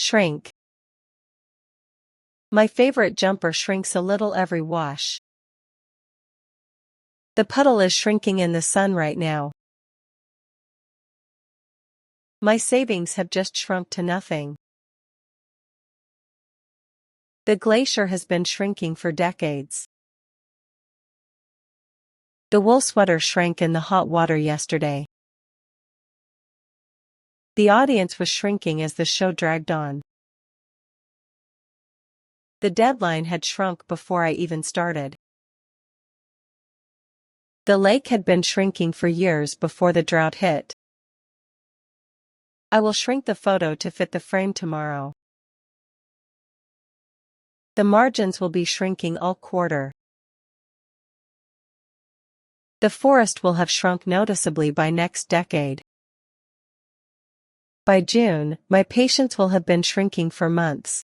Shrink. My favorite jumper shrinks a little every wash. The puddle is shrinking in the sun right now. My savings have just shrunk to nothing. The glacier has been shrinking for decades. The wool sweater shrank in the hot water yesterday. The audience was shrinking as the show dragged on. The deadline had shrunk before I even started. The lake had been shrinking for years before the drought hit. I will shrink the photo to fit the frame tomorrow. The margins will be shrinking all quarter. The forest will have shrunk noticeably by next decade. By June, my patience will have been shrinking for months.